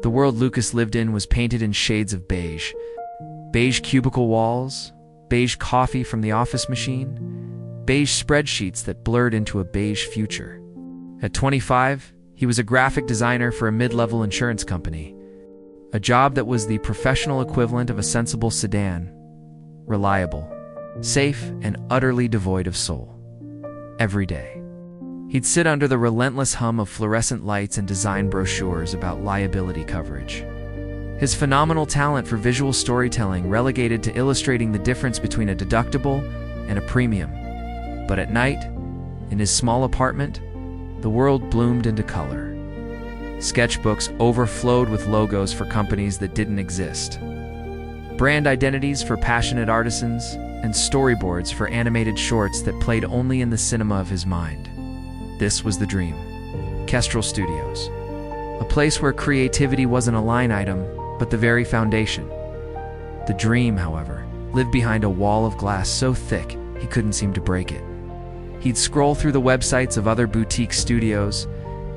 The world Lucas lived in was painted in shades of beige. Beige cubicle walls, beige coffee from the office machine, beige spreadsheets that blurred into a beige future. At 25, he was a graphic designer for a mid-level insurance company, a job that was the professional equivalent of a sensible sedan, reliable, safe, and utterly devoid of soul. Every day, he'd sit under the relentless hum of fluorescent lights and design brochures about liability coverage. His phenomenal talent for visual storytelling relegated to illustrating the difference between a deductible and a premium. But at night, in his small apartment, the world bloomed into color. Sketchbooks overflowed with logos for companies that didn't exist, brand identities for passionate artisans, and storyboards for animated shorts that played only in the cinema of his mind. This was the dream. Kestrel Studios. A place where creativity wasn't a line item, but the very foundation. The dream, however, lived behind a wall of glass so thick he couldn't seem to break it. He'd scroll through the websites of other boutique studios,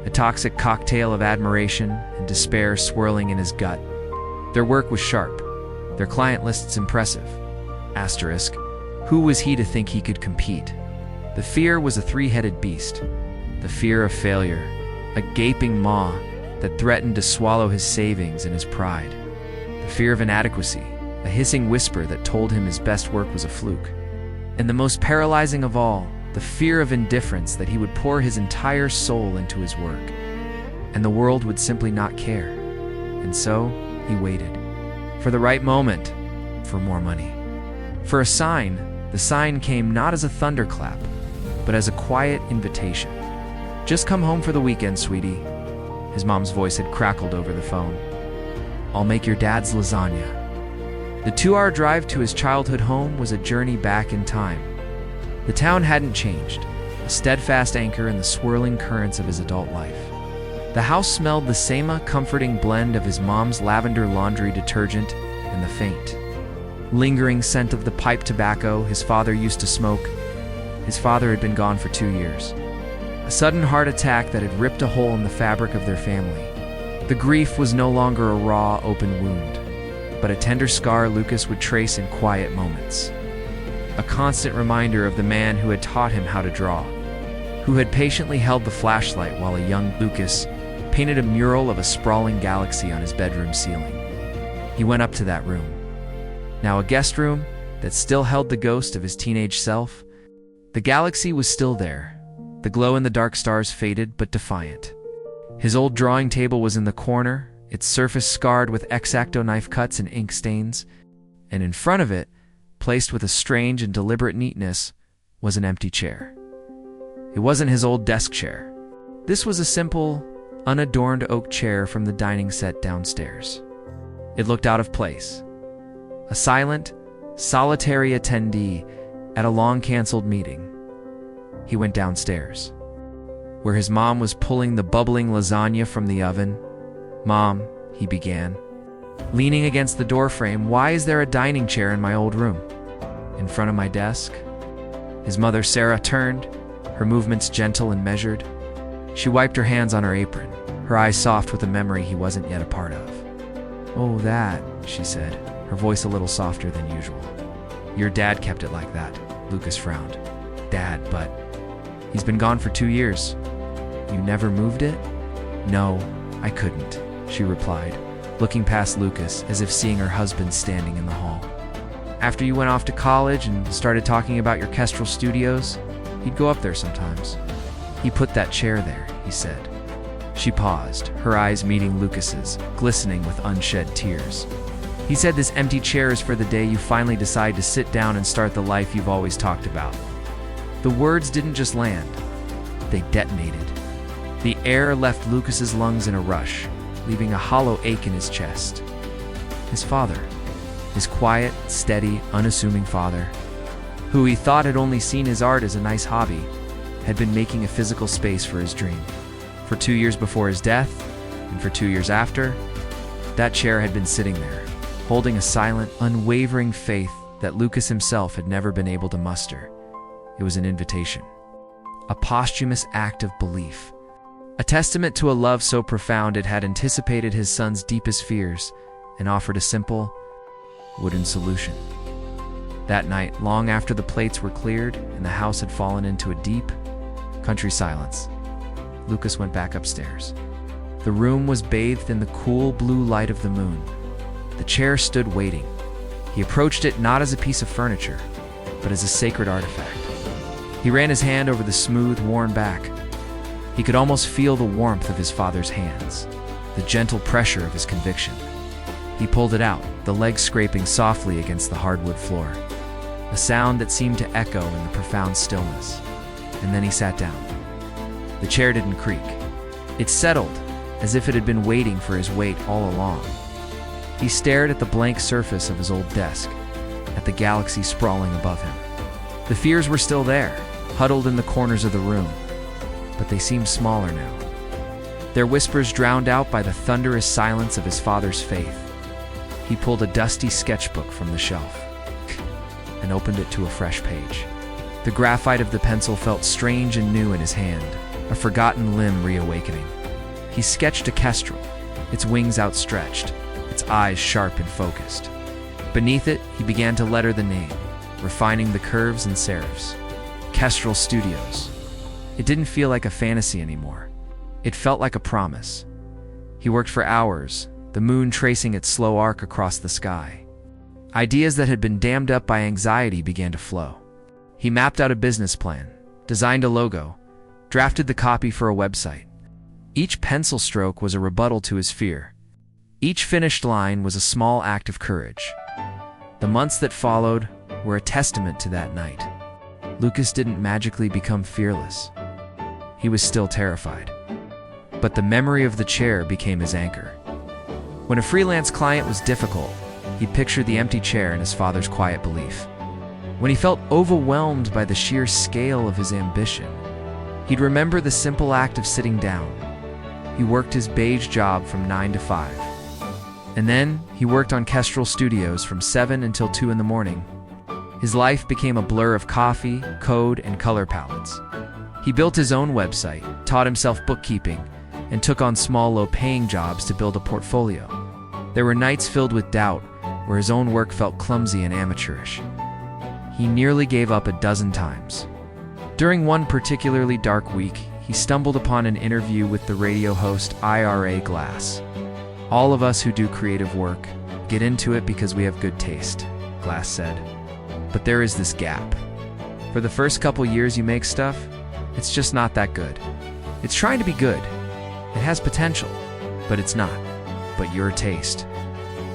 a toxic cocktail of admiration and despair swirling in his gut. Their work was sharp, their client lists impressive. Asterisk, who was he to think he could compete? The fear was a three-headed beast. The fear of failure, a gaping maw that threatened to swallow his savings and his pride. The fear of inadequacy, a hissing whisper that told him his best work was a fluke. And the most paralyzing of all, the fear of indifference that he would pour his entire soul into his work, and the world would simply not care. And so, he waited. For the right moment, for more money. For a sign, the sign came not as a thunderclap, but as a quiet invitation. "Just come home for the weekend, sweetie." His mom's voice had crackled over the phone. "I'll make your dad's lasagna." The 2-hour drive to his childhood home was a journey back in time. The town hadn't changed, a steadfast anchor in the swirling currents of his adult life. The house smelled the same comforting blend of his mom's lavender laundry detergent and the faint, lingering scent of the pipe tobacco his father used to smoke. His father had been gone for 2 years. A sudden heart attack that had ripped a hole in the fabric of their family. The grief was no longer a raw, open wound, but a tender scar Lucas would trace in quiet moments. A constant reminder of the man who had taught him how to draw, who had patiently held the flashlight while a young Lucas painted a mural of a sprawling galaxy on his bedroom ceiling. He went up to that room, now a guest room that still held the ghost of his teenage self. The galaxy was still there, the glow-in-the-dark stars faded but defiant. His old drawing table was in the corner, its surface scarred with X-Acto knife cuts and ink stains, and in front of it, placed with a strange and deliberate neatness, was an empty chair. It wasn't his old desk chair. This was a simple, unadorned oak chair from the dining set downstairs. It looked out of place. A silent, solitary attendee at a long-canceled meeting. He went downstairs, where his mom was pulling the bubbling lasagna from the oven. "Mom," he began, leaning against the doorframe, "why is there a dining chair in my old room? In front of my desk?" His mother, Sarah, turned, her movements gentle and measured. She wiped her hands on her apron, her eyes soft with a memory he wasn't yet a part of. "Oh, that," she said, her voice a little softer than usual. "Your dad kept it like that." Lucas frowned. "Dad, but he's been gone for 2 years. You never moved it?" "No, I couldn't," she replied, looking past Lucas as if seeing her husband standing in the hall. "After you went off to college and started talking about your Kestrel Studios, he'd go up there sometimes. He put that chair there," he said. She paused, her eyes meeting Lucas's, glistening with unshed tears. "He said this empty chair is for the day you finally decide to sit down and start the life you've always talked about." The words didn't just land, they detonated. The air left Lucas's lungs in a rush, leaving a hollow ache in his chest. His father, his quiet, steady, unassuming father, who he thought had only seen his art as a nice hobby, had been making a physical space for his dream. For 2 years before his death, and for 2 years after, that chair had been sitting there, holding a silent, unwavering faith that Lucas himself had never been able to muster. It was an invitation, a posthumous act of belief, a testament to a love so profound it had anticipated his son's deepest fears and offered a simple, wooden solution. That night, long after the plates were cleared and the house had fallen into a deep, country silence, Lucas went back upstairs. The room was bathed in the cool blue light of the moon. The chair stood waiting. He approached it not as a piece of furniture, but as a sacred artifact. He ran his hand over the smooth, worn back. He could almost feel the warmth of his father's hands, the gentle pressure of his conviction. He pulled it out, the legs scraping softly against the hardwood floor, a sound that seemed to echo in the profound stillness. And then he sat down. The chair didn't creak. It settled, as if it had been waiting for his weight all along. He stared at the blank surface of his old desk, at the galaxy sprawling above him. The fears were still there, huddled in the corners of the room, but they seemed smaller now. Their whispers drowned out by the thunderous silence of his father's faith. He pulled a dusty sketchbook from the shelf and opened it to a fresh page. The graphite of the pencil felt strange and new in his hand, a forgotten limb reawakening. He sketched a kestrel, its wings outstretched, its eyes sharp and focused. Beneath it, he began to letter the name, refining the curves and serifs. Kestrel Studios. It didn't feel like a fantasy anymore. It felt like a promise. He worked for hours, the moon tracing its slow arc across the sky. Ideas that had been dammed up by anxiety began to flow. He mapped out a business plan, designed a logo, drafted the copy for a website. Each pencil stroke was a rebuttal to his fear. Each finished line was a small act of courage. The months that followed were a testament to that night. Lucas didn't magically become fearless. He was still terrified. But the memory of the chair became his anchor. When a freelance client was difficult, he'd picture the empty chair and his father's quiet belief. When he felt overwhelmed by the sheer scale of his ambition, he'd remember the simple act of sitting down. He worked his beige job from 9 to 5. And then he worked on Kestrel Studios from 7 until 2 in the morning. His life became a blur of coffee, code, and color palettes. He built his own website, taught himself bookkeeping, and took on small, low-paying jobs to build a portfolio. There were nights filled with doubt, where his own work felt clumsy and amateurish. He nearly gave up a dozen times. During one particularly dark week, he stumbled upon an interview with the radio host Ira Glass. "All of us who do creative work get into it because we have good taste," Glass said. "But there is this gap. For the first couple years you make stuff, it's just not that good. It's trying to be good. It has potential, but it's not. But your taste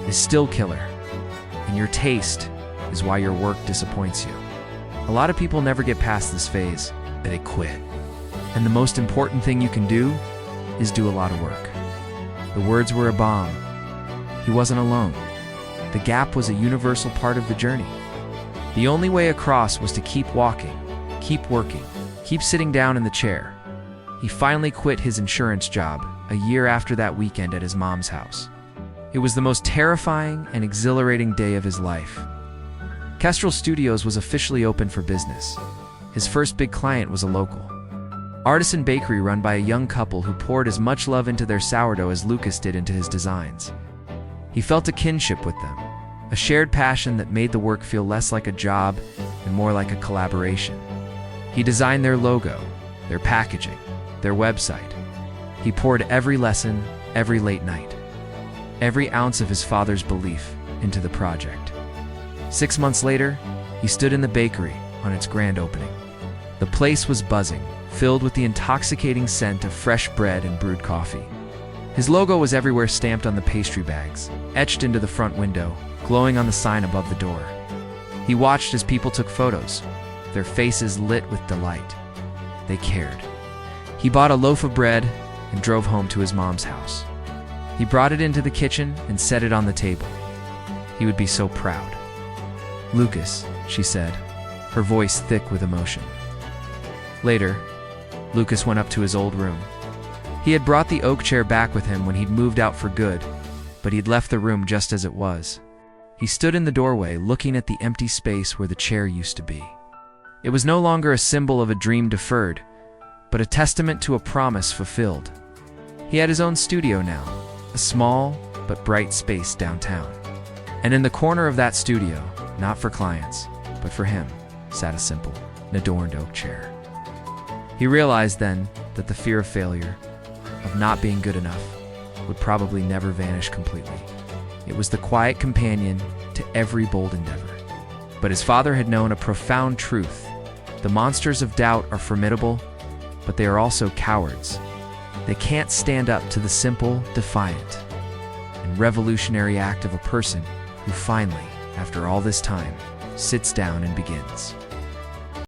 is still killer. And your taste is why your work disappoints you. A lot of people never get past this phase, they quit. And the most important thing you can do is do a lot of work." The words were a bomb. He wasn't alone. The gap was a universal part of the journey. The only way across was to keep walking, keep working, keep sitting down in the chair. He finally quit his insurance job a year after that weekend at his mom's house. It was the most terrifying and exhilarating day of his life. Kestrel Studios was officially open for business. His first big client was a local artisan bakery run by a young couple who poured as much love into their sourdough as Lucas did into his designs. He felt a kinship with them, a shared passion that made the work feel less like a job and more like a collaboration. He designed their logo, their packaging, their website. He poured every lesson, every late night, every ounce of his father's belief into the project. 6 months later, he stood in the bakery on its grand opening. The place was buzzing, filled with the intoxicating scent of fresh bread and brewed coffee. His logo was everywhere, stamped on the pastry bags, etched into the front window, glowing on the sign above the door. He watched as people took photos, their faces lit with delight. They cared. He bought a loaf of bread and drove home to his mom's house. He brought it into the kitchen and set it on the table. He would be so proud. "Lucas," she said, her voice thick with emotion. Later, Lucas went up to his old room. He had brought the oak chair back with him when he'd moved out for good, but he'd left the room just as it was. He stood in the doorway, looking at the empty space where the chair used to be. It was no longer a symbol of a dream deferred, but a testament to a promise fulfilled. He had his own studio now, a small but bright space downtown. And in the corner of that studio, not for clients, but for him, sat a simple, adorned oak chair. He realized then that the fear of failure, of not being good enough, would probably never vanish completely. It was the quiet companion to every bold endeavor. But his father had known a profound truth. The monsters of doubt are formidable, but they are also cowards. They can't stand up to the simple, defiant, and revolutionary act of a person who finally, after all this time, sits down and begins.